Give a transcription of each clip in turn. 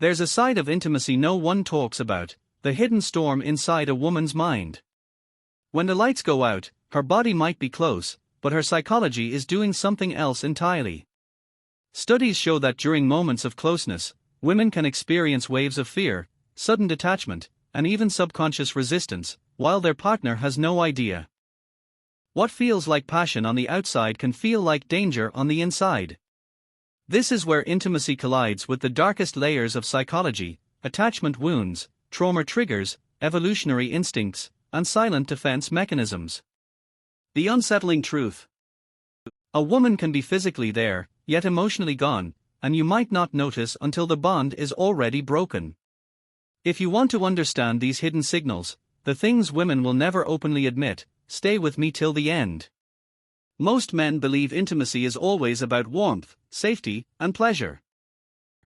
There's a side of intimacy no one talks about, the hidden storm inside a woman's mind. When the lights go out, her body might be close, but her psychology is doing something else entirely. Studies show that during moments of closeness, women can experience waves of fear, sudden detachment, and even subconscious resistance, while their partner has no idea. What feels like passion on the outside can feel like danger on the inside. This is where intimacy collides with the darkest layers of psychology: attachment wounds, trauma triggers, evolutionary instincts, and silent defense mechanisms. The unsettling truth. A woman can be physically there, yet emotionally gone, and you might not notice until the bond is already broken. If you want to understand these hidden signals, the things women will never openly admit, stay with me till the end. Most men believe intimacy is always about warmth, safety, and pleasure.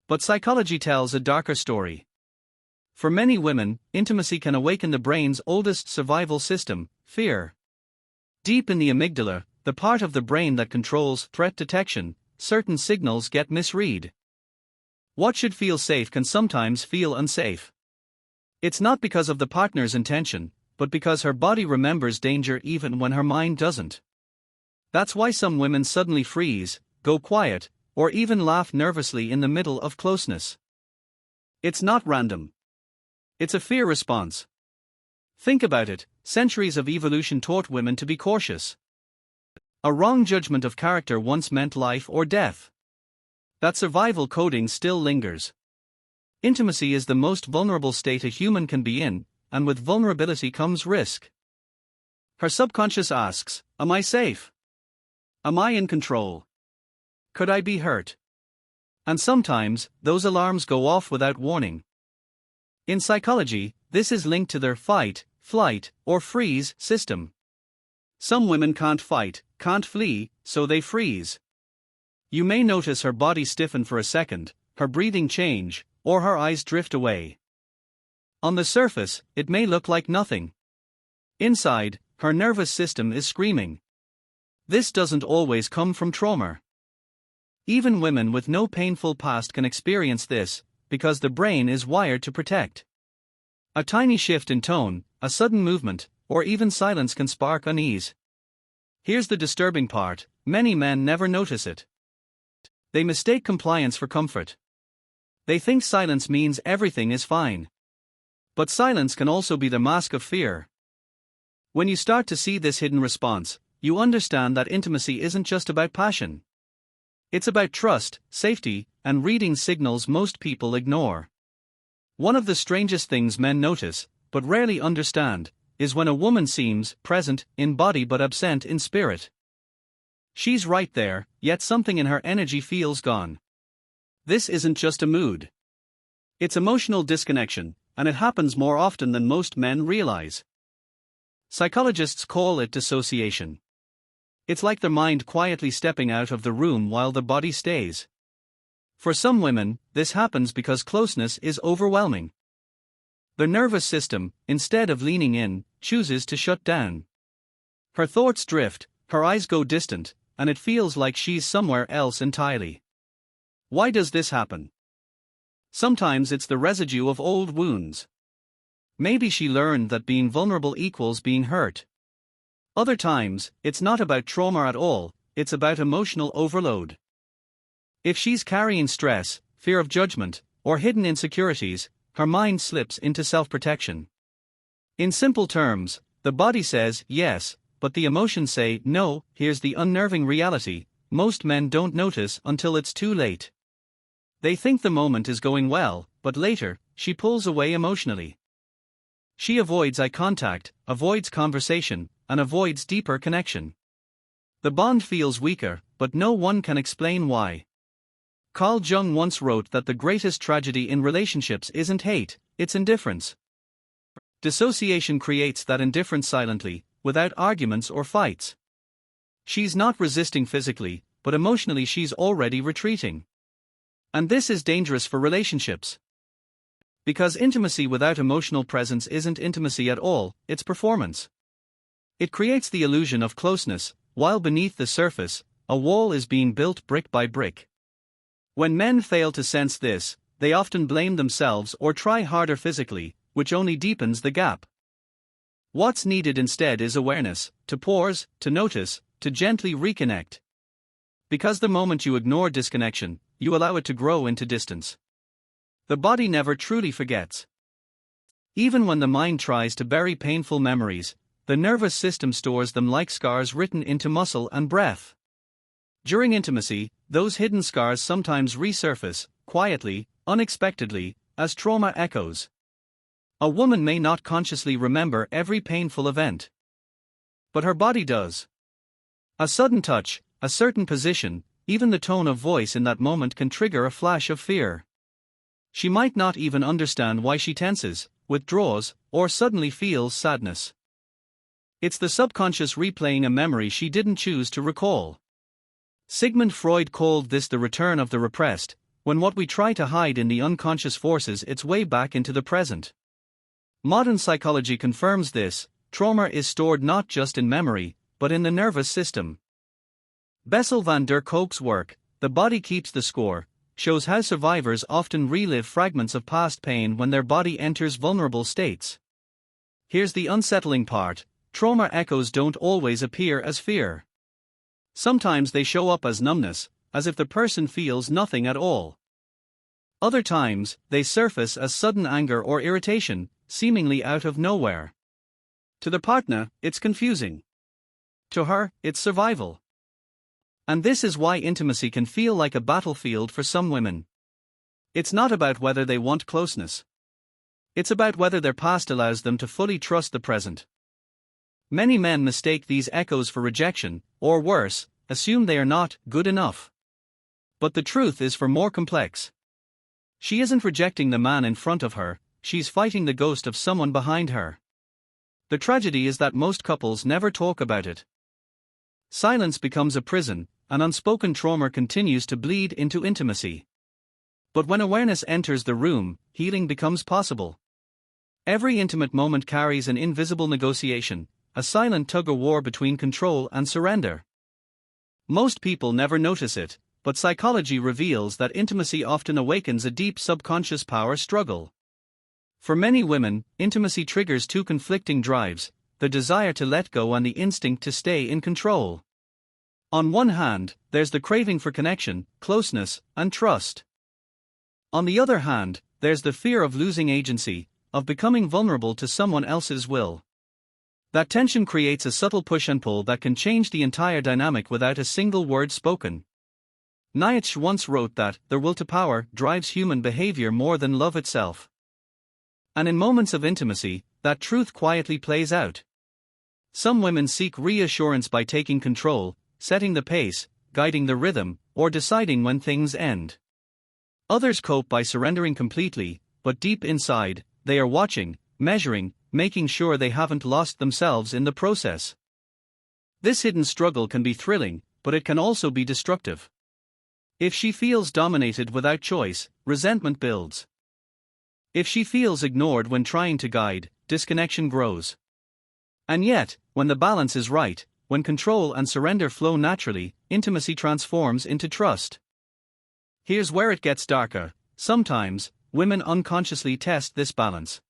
But psychology tells a darker story. For many women, intimacy can awaken the brain's oldest survival system, fear. Deep in the amygdala, the part of the brain that controls threat detection, certain signals get misread. What should feel safe can sometimes feel unsafe. It's not because of the partner's intention, but because her body remembers danger even when her mind doesn't. That's why some women suddenly freeze, go quiet, or even laugh nervously in the middle of closeness. It's not random. It's a fear response. Think about it: centuries of evolution taught women to be cautious. A wrong judgment of character once meant life or death. That survival coding still lingers. Intimacy is the most vulnerable state a human can be in, and with vulnerability comes risk. Her subconscious asks, am I safe? Am I in control? Could I be hurt? And sometimes, those alarms go off without warning. In psychology, this is linked to their fight, flight, or freeze system. Some women can't fight, can't flee, so they freeze. You may notice her body stiffen for a second, her breathing change, or her eyes drift away. On the surface, it may look like nothing. Inside, her nervous system is screaming. This doesn't always come from trauma. Even women with no painful past can experience this, because the brain is wired to protect. A tiny shift in tone, a sudden movement, or even silence can spark unease. Here's the disturbing part: many men never notice it. They mistake compliance for comfort. They think silence means everything is fine. But silence can also be the mask of fear. When you start to see this hidden response, you understand that intimacy isn't just about passion. It's about trust, safety, and reading signals most people ignore. One of the strangest things men notice, but rarely understand, is when a woman seems present in body but absent in spirit. She's right there, yet something in her energy feels gone. This isn't just a mood. It's emotional disconnection, and it happens more often than most men realize. Psychologists call it dissociation. It's like the mind quietly stepping out of the room while the body stays. For some women, this happens because closeness is overwhelming. The nervous system, instead of leaning in, chooses to shut down. Her thoughts drift, her eyes go distant, and it feels like she's somewhere else entirely. Why does this happen? Sometimes it's the residue of old wounds. Maybe she learned that being vulnerable equals being hurt. Other times, it's not about trauma at all, it's about emotional overload. If she's carrying stress, fear of judgment, or hidden insecurities, her mind slips into self-protection. In simple terms, the body says yes, but the emotions say no. Here's the unnerving reality: most men don't notice until it's too late. They think the moment is going well, but later, she pulls away emotionally. She avoids eye contact, avoids conversation, and avoids deeper connection. The bond feels weaker, but no one can explain why. Carl Jung once wrote that the greatest tragedy in relationships isn't hate, it's indifference. Dissociation creates that indifference silently, without arguments or fights. She's not resisting physically, but emotionally she's already retreating. And this is dangerous for relationships. Because intimacy without emotional presence isn't intimacy at all, it's performance. It creates the illusion of closeness, while beneath the surface, a wall is being built brick by brick. When men fail to sense this, they often blame themselves or try harder physically, which only deepens the gap. What's needed instead is awareness, to pause, to notice, to gently reconnect. Because the moment you ignore disconnection, you allow it to grow into distance. The body never truly forgets. Even when the mind tries to bury painful memories, the nervous system stores them like scars written into muscle and breath. During intimacy, those hidden scars sometimes resurface, quietly, unexpectedly, as trauma echoes. A woman may not consciously remember every painful event, but her body does. A sudden touch, a certain position, even the tone of voice in that moment can trigger a flash of fear. She might not even understand why she tenses, withdraws, or suddenly feels sadness. It's the subconscious replaying a memory she didn't choose to recall. Sigmund Freud called this the return of the repressed, when what we try to hide in the unconscious forces its way back into the present. Modern psychology confirms this. Trauma is stored not just in memory, but in the nervous system. Bessel van der Kolk's work, The Body Keeps the Score, shows how survivors often relive fragments of past pain when their body enters vulnerable states. Here's the unsettling part: trauma echoes don't always appear as fear. Sometimes they show up as numbness, as if the person feels nothing at all. Other times, they surface as sudden anger or irritation, seemingly out of nowhere. To the partner, it's confusing. To her, it's survival. And this is why intimacy can feel like a battlefield for some women. It's not about whether they want closeness. It's about whether their past allows them to fully trust the present. Many men mistake these echoes for rejection, or worse, assume they are not good enough. But the truth is far more complex. She isn't rejecting the man in front of her, she's fighting the ghost of someone behind her. The tragedy is that most couples never talk about it. Silence becomes a prison, and unspoken trauma continues to bleed into intimacy. But when awareness enters the room, healing becomes possible. Every intimate moment carries an invisible negotiation, a silent tug-of-war between control and surrender. Most people never notice it, but psychology reveals that intimacy often awakens a deep subconscious power struggle. For many women, intimacy triggers two conflicting drives: the desire to let go and the instinct to stay in control. On one hand, there's the craving for connection, closeness, and trust. On the other hand, there's the fear of losing agency, of becoming vulnerable to someone else's will. That tension creates a subtle push and pull that can change the entire dynamic without a single word spoken. Nietzsche once wrote that the will to power drives human behavior more than love itself. And in moments of intimacy, that truth quietly plays out. Some women seek reassurance by taking control, setting the pace, guiding the rhythm, or deciding when things end. Others cope by surrendering completely, but deep inside, they are watching, measuring, making sure they haven't lost themselves in the process. This hidden struggle can be thrilling, but it can also be destructive. If she feels dominated without choice, resentment builds. If she feels ignored when trying to guide, disconnection grows. And yet, when the balance is right, when control and surrender flow naturally, intimacy transforms into trust. Here's where it gets darker. Sometimes, women unconsciously test this balance.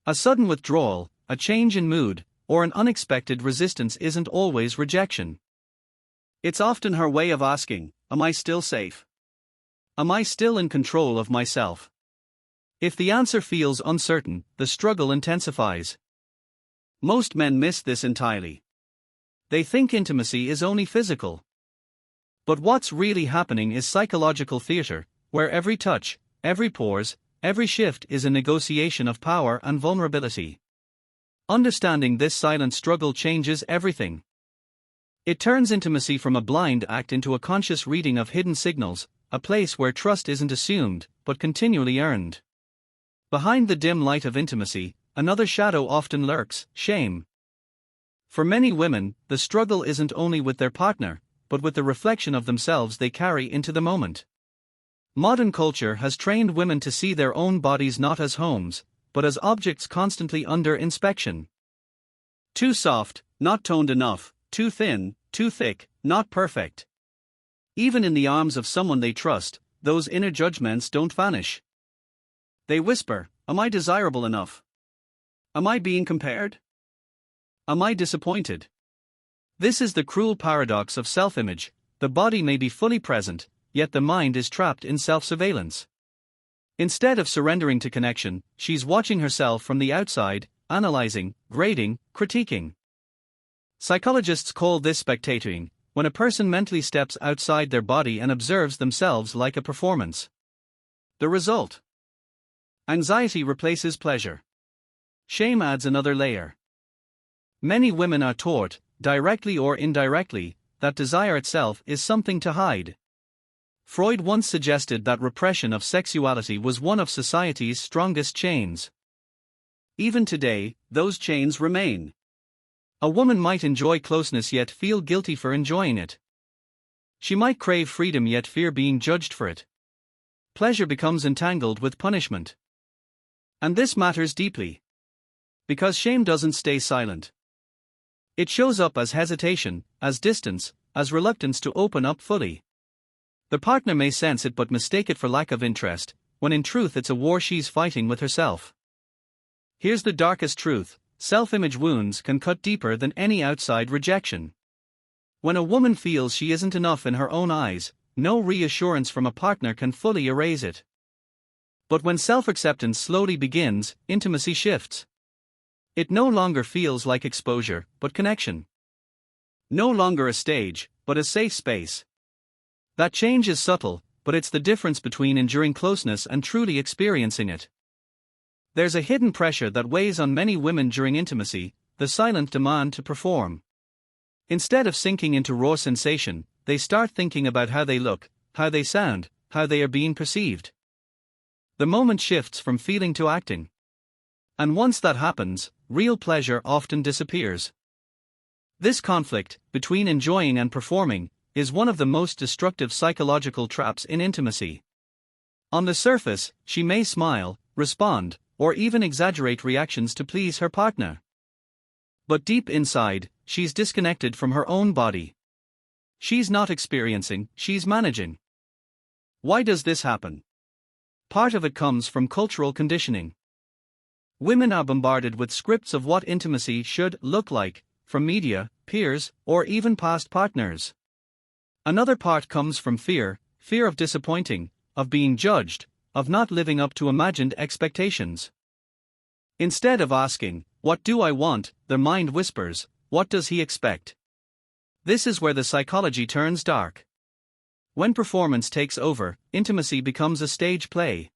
A sudden withdrawal, a change in mood, or an unexpected resistance isn't always rejection. It's often her way of asking, "Am I still safe? Am I still in control of myself?" If the answer feels uncertain, the struggle intensifies. Most men miss this entirely. They think intimacy is only physical. But what's really happening is psychological theater, where every touch, every pause, every shift is a negotiation of power and vulnerability. Understanding this silent struggle changes everything. It turns intimacy from a blind act into a conscious reading of hidden signals, a place where trust isn't assumed, but continually earned. Behind the dim light of intimacy, another shadow often lurks: shame. For many women, the struggle isn't only with their partner, but with the reflection of themselves they carry into the moment. Modern culture has trained women to see their own bodies not as homes, but as objects constantly under inspection. Too soft, not toned enough; too thin, too thick, not perfect. Even in the arms of someone they trust, those inner judgments don't vanish. They whisper, "Am I desirable enough? Am I being compared? Am I disappointed?" This is the cruel paradox of self-image. The body may be fully present, yet the mind is trapped in self-surveillance. Instead of surrendering to connection, she's watching herself from the outside, analyzing, grading, critiquing. Psychologists call this spectating, when a person mentally steps outside their body and observes themselves like a performance. The result: anxiety replaces pleasure. Shame adds another layer. Many women are taught, directly or indirectly, that desire itself is something to hide. Freud once suggested that repression of sexuality was one of society's strongest chains. Even today, those chains remain. A woman might enjoy closeness yet feel guilty for enjoying it. She might crave freedom yet fear being judged for it. Pleasure becomes entangled with punishment. And this matters deeply. Because shame doesn't stay silent. It shows up as hesitation, as distance, as reluctance to open up fully. The partner may sense it but mistake it for lack of interest, when in truth it's a war she's fighting with herself. Here's the darkest truth: self-image wounds can cut deeper than any outside rejection. When a woman feels she isn't enough in her own eyes, no reassurance from a partner can fully erase it. But when self-acceptance slowly begins, intimacy shifts. It no longer feels like exposure, but connection. No longer a stage, but a safe space. That change is subtle, but it's the difference between enduring closeness and truly experiencing it. There's a hidden pressure that weighs on many women during intimacy, the silent demand to perform. Instead of sinking into raw sensation, they start thinking about how they look, how they sound, how they are being perceived. The moment shifts from feeling to acting. And once that happens, real pleasure often disappears. This conflict, between enjoying and performing, is one of the most destructive psychological traps in intimacy. On the surface, she may smile, respond, or even exaggerate reactions to please her partner. But deep inside, she's disconnected from her own body. She's not experiencing, she's managing. Why does this happen? Part of it comes from cultural conditioning. Women are bombarded with scripts of what intimacy should look like, from media, peers, or even past partners. Another part comes from fear of disappointing, of being judged, of not living up to imagined expectations. Instead of asking, "What do I want?" the mind whispers, "What does he expect?" This is where the psychology turns dark. When performance takes over, intimacy becomes a stage play.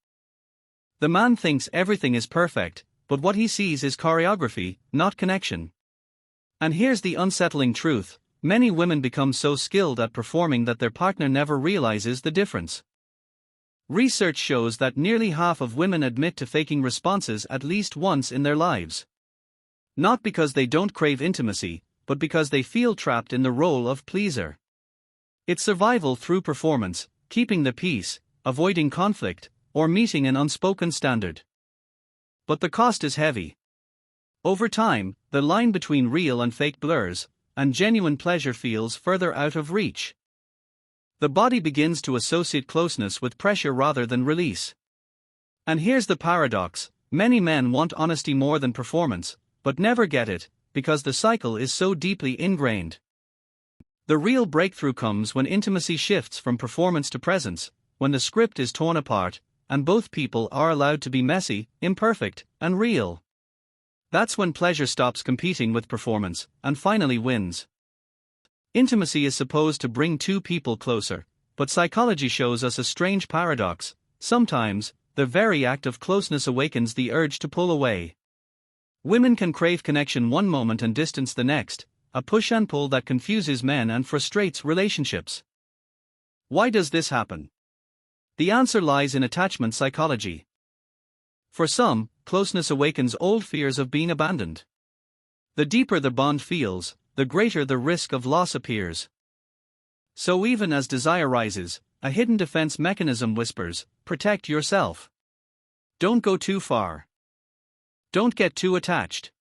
The man thinks everything is perfect, but what he sees is choreography, not connection. And here's the unsettling truth: many women become so skilled at performing that their partner never realizes the difference. Research shows that nearly half of women admit to faking responses at least once in their lives. Not because they don't crave intimacy, but because they feel trapped in the role of pleaser. It's survival through performance, keeping the peace, avoiding conflict, or meeting an unspoken standard. But the cost is heavy. Over time, the line between real and fake blurs, and genuine pleasure feels further out of reach. The body begins to associate closeness with pressure rather than release. And here's the paradox: many men want honesty more than performance, but never get it, because the cycle is so deeply ingrained. The real breakthrough comes when intimacy shifts from performance to presence, when the script is torn apart, and both people are allowed to be messy, imperfect, and real. That's when pleasure stops competing with performance, and finally wins. Intimacy is supposed to bring two people closer, but psychology shows us a strange paradox: sometimes, the very act of closeness awakens the urge to pull away. Women can crave connection one moment and distance the next, a push and pull that confuses men and frustrates relationships. Why does this happen? The answer lies in attachment psychology. For some, closeness awakens old fears of being abandoned. The deeper the bond feels, the greater the risk of loss appears. So even as desire rises, a hidden defense mechanism whispers, "Protect yourself. Don't go too far. Don't get too attached."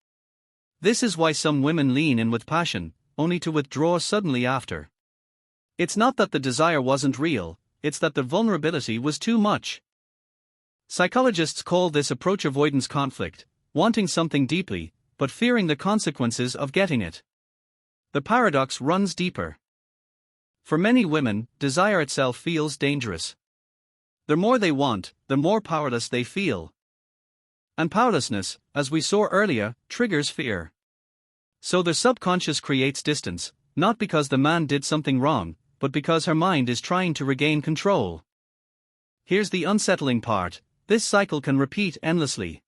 This is why some women lean in with passion, only to withdraw suddenly after. It's not that the desire wasn't real, it's that the vulnerability was too much. Psychologists call this approach avoidance conflict, wanting something deeply, but fearing the consequences of getting it. The paradox runs deeper. For many women, desire itself feels dangerous. The more they want, the more powerless they feel. And powerlessness, as we saw earlier, triggers fear. So the subconscious creates distance, not because the man did something wrong, but because her mind is trying to regain control. Here's the unsettling part: this cycle can repeat endlessly.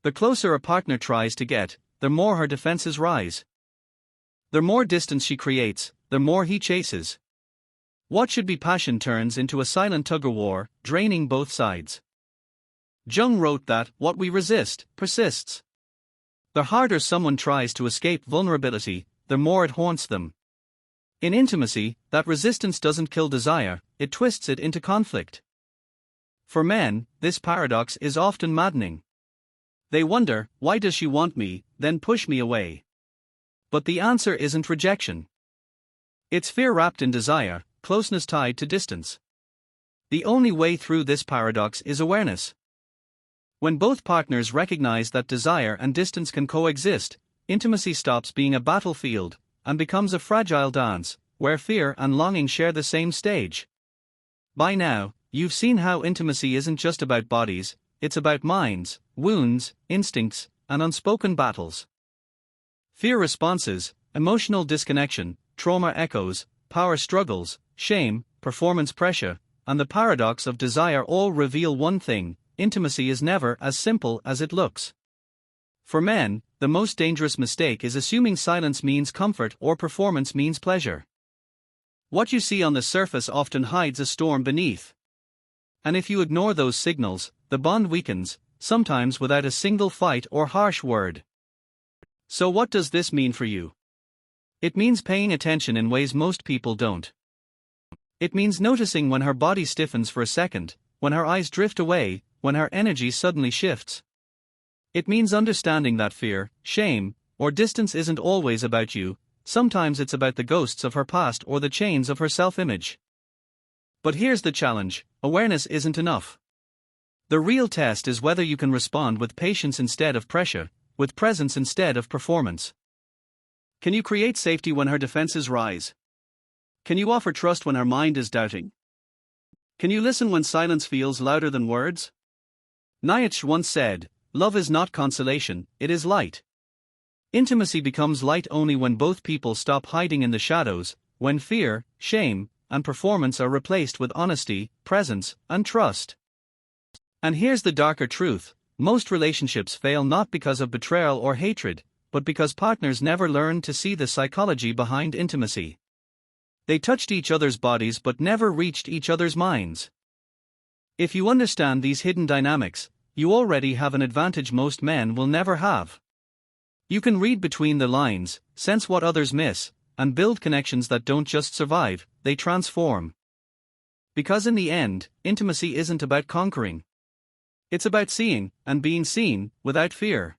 The closer a partner tries to get, the more her defenses rise. The more distance she creates, the more he chases. What should be passion turns into a silent tug-of-war, draining both sides. Jung wrote that what we resist persists. The harder someone tries to escape vulnerability, the more it haunts them. In intimacy, that resistance doesn't kill desire, it twists it into conflict. For men, this paradox is often maddening. They wonder, why does she want me, then push me away? But the answer isn't rejection. It's fear wrapped in desire, closeness tied to distance. The only way through this paradox is awareness. When both partners recognize that desire and distance can coexist, intimacy stops being a battlefield and becomes a fragile dance, where fear and longing share the same stage. By now, you've seen how intimacy isn't just about bodies, it's about minds, wounds, instincts, and unspoken battles. Fear responses, emotional disconnection, trauma echoes, power struggles, shame, performance pressure, and the paradox of desire all reveal one thing: intimacy is never as simple as it looks. For men, the most dangerous mistake is assuming silence means comfort or performance means pleasure. What you see on the surface often hides a storm beneath. And if you ignore those signals, the bond weakens, sometimes without a single fight or harsh word. So what does this mean for you? It means paying attention in ways most people don't. It means noticing when her body stiffens for a second, when her eyes drift away, when her energy suddenly shifts. It means understanding that fear, shame, or distance isn't always about you, sometimes it's about the ghosts of her past or the chains of her self-image. But here's the challenge: awareness isn't enough. The real test is whether you can respond with patience instead of pressure, with presence instead of performance. Can you create safety when her defenses rise? Can you offer trust when her mind is doubting? Can you listen when silence feels louder than words? Nietzsche once said, "Love is not consolation, it is light." Intimacy becomes light only when both people stop hiding in the shadows, when fear, shame, and performance are replaced with honesty, presence, and trust. And here's the darker truth: most relationships fail not because of betrayal or hatred, but because partners never learn to see the psychology behind intimacy. They touched each other's bodies but never reached each other's minds. If you understand these hidden dynamics, you already have an advantage most men will never have. You can read between the lines, sense what others miss, and build connections that don't just survive, they transform. Because in the end, intimacy isn't about conquering. It's about seeing, and being seen, without fear.